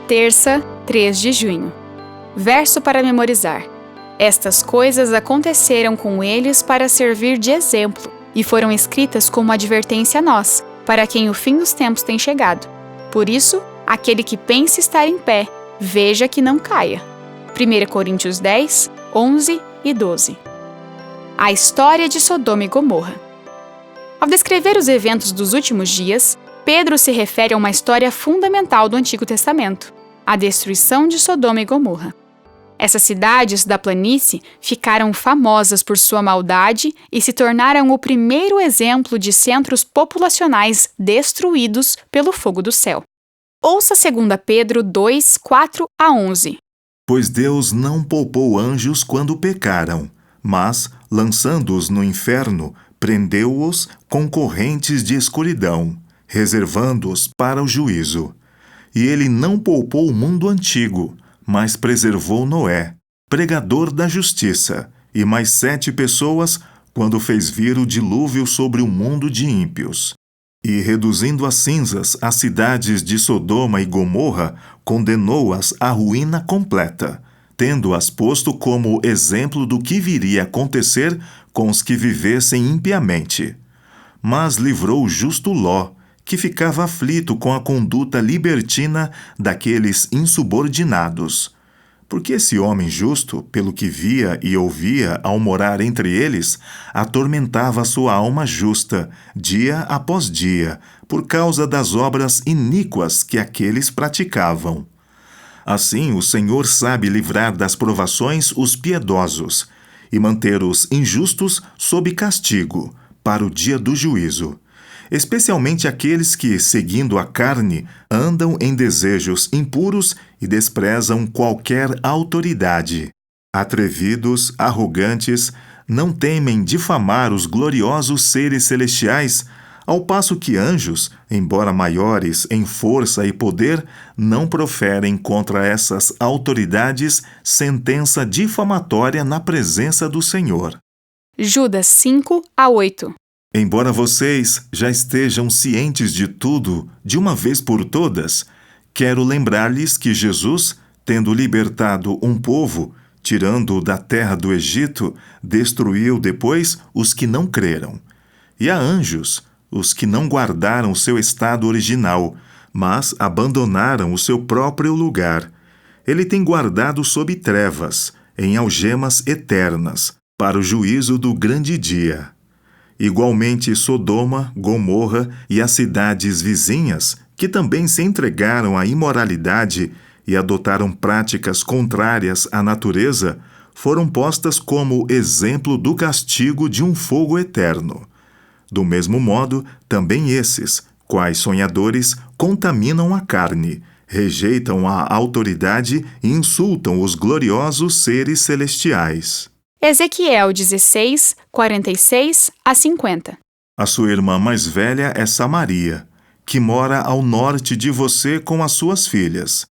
Terça, 3 de junho. Verso para memorizar. Estas coisas aconteceram com eles para servir de exemplo, e foram escritas como advertência a nós, para quem o fim dos tempos tem chegado. Por isso, aquele que pensa estar em pé, veja que não caia. 1 Coríntios 10, 11 e 12. A história de Sodoma e Gomorra. Ao descrever os eventos dos últimos dias, Pedro se refere a uma história fundamental do Antigo Testamento, a destruição de Sodoma e Gomorra. Essas cidades da planície ficaram famosas por sua maldade e se tornaram o primeiro exemplo de centros populacionais destruídos pelo fogo do céu. Ouça 2 Pedro 2, 4 a 11. Pois Deus não poupou anjos quando pecaram, mas, lançando-os no inferno, prendeu-os com correntes de escuridão, reservando-os para o juízo. E ele não poupou o mundo antigo, mas preservou Noé, pregador da justiça, e mais 7 pessoas, quando fez vir o dilúvio sobre o mundo de ímpios. E, reduzindo a cinzas as cidades de Sodoma e Gomorra, condenou-as à ruína completa, tendo-as posto como exemplo do que viria a acontecer com os que vivessem impiamente. Mas livrou o justo Ló, que ficava aflito com a conduta libertina daqueles insubordinados. Porque esse homem justo, pelo que via e ouvia ao morar entre eles, atormentava sua alma justa, dia após dia, por causa das obras iníquas que aqueles praticavam. Assim, o Senhor sabe livrar das provações os piedosos e manter os injustos sob castigo, para o dia do juízo. Especialmente aqueles que, seguindo a carne, andam em desejos impuros e desprezam qualquer autoridade. Atrevidos, arrogantes, não temem difamar os gloriosos seres celestiais, ao passo que anjos, embora maiores em força e poder, não proferem contra essas autoridades sentença difamatória na presença do Senhor. Judas 5 a 8. Embora vocês já estejam cientes de tudo, de uma vez por todas, quero lembrar-lhes que Jesus, tendo libertado um povo, tirando-o da terra do Egito, destruiu depois os que não creram. E a anjos, os que não guardaram seu estado original, mas abandonaram o seu próprio lugar. Ele tem guardado sob trevas, em algemas eternas, para o juízo do grande dia. Igualmente Sodoma, Gomorra e as cidades vizinhas, que também se entregaram à imoralidade e adotaram práticas contrárias à natureza, foram postas como exemplo do castigo de um fogo eterno. Do mesmo modo, também esses, quais sonhadores, contaminam a carne, rejeitam a autoridade e insultam os gloriosos seres celestiais. Ezequiel 16, 46 a 50. A sua irmã mais velha é Samaria, que mora ao norte de você com as suas filhas.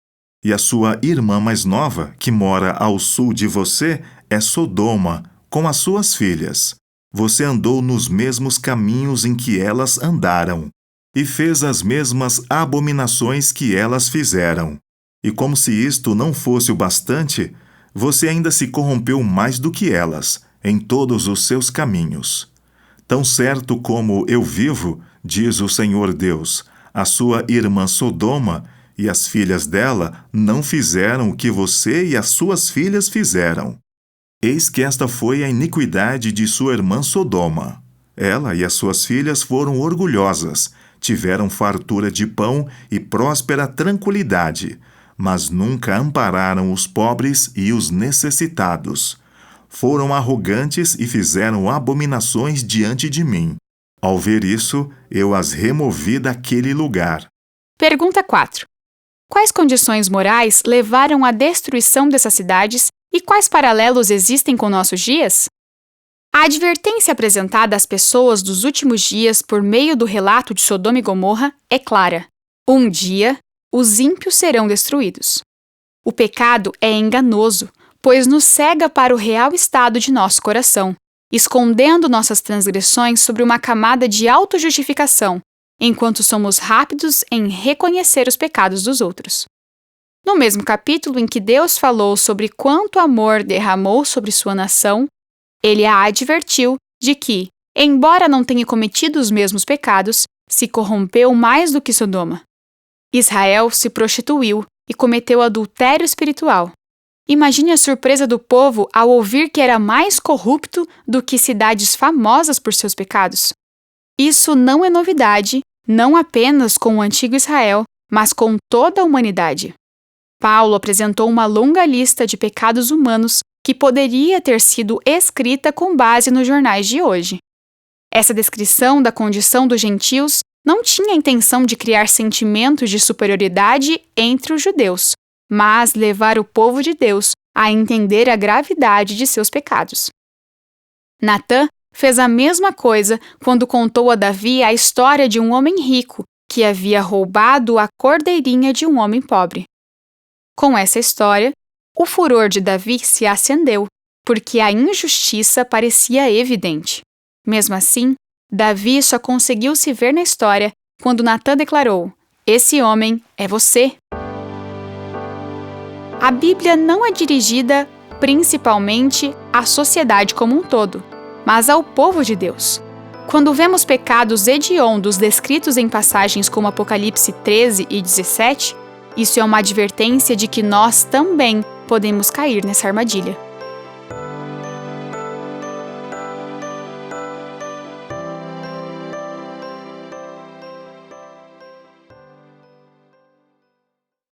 E a sua irmã mais nova, que mora ao sul de você, é Sodoma, com as suas filhas. Você andou nos mesmos caminhos em que elas andaram, e fez as mesmas abominações que elas fizeram. E como se isto não fosse o bastante, você ainda se corrompeu mais do que elas, em todos os seus caminhos. Tão certo como eu vivo, diz o Senhor Deus, a sua irmã Sodoma e as filhas dela não fizeram o que você e as suas filhas fizeram. Eis que esta foi a iniquidade de sua irmã Sodoma. Ela e as suas filhas foram orgulhosas, tiveram fartura de pão e próspera tranquilidade, mas nunca ampararam os pobres e os necessitados. Foram arrogantes e fizeram abominações diante de mim. Ao ver isso, eu as removi daquele lugar. Pergunta 4. Quais condições morais levaram à destruição dessas cidades e quais paralelos existem com nossos dias? A advertência apresentada às pessoas dos últimos dias por meio do relato de Sodoma e Gomorra é clara. Um dia, os ímpios serão destruídos. O pecado é enganoso, pois nos cega para o real estado de nosso coração, escondendo nossas transgressões sobre uma camada de autojustificação, enquanto somos rápidos em reconhecer os pecados dos outros. No mesmo capítulo em que Deus falou sobre quanto amor derramou sobre sua nação, ele a advertiu de que, embora não tenha cometido os mesmos pecados, se corrompeu mais do que Sodoma. Israel se prostituiu e cometeu adultério espiritual. Imagine a surpresa do povo ao ouvir que era mais corrupto do que cidades famosas por seus pecados. Isso não é novidade, não apenas com o antigo Israel, mas com toda a humanidade. Paulo apresentou uma longa lista de pecados humanos que poderia ter sido escrita com base nos jornais de hoje. Essa descrição da condição dos gentios não tinha a intenção de criar sentimentos de superioridade entre os judeus, mas levar o povo de Deus a entender a gravidade de seus pecados. Natã fez a mesma coisa quando contou a Davi a história de um homem rico que havia roubado a cordeirinha de um homem pobre. Com essa história, o furor de Davi se acendeu, porque a injustiça parecia evidente. Mesmo assim, Davi só conseguiu se ver na história quando Natã declarou: "Esse homem é você." A Bíblia não é dirigida principalmente à sociedade como um todo, mas ao povo de Deus. Quando vemos pecados hediondos descritos em passagens como Apocalipse 13 e 17, isso é uma advertência de que nós também podemos cair nessa armadilha.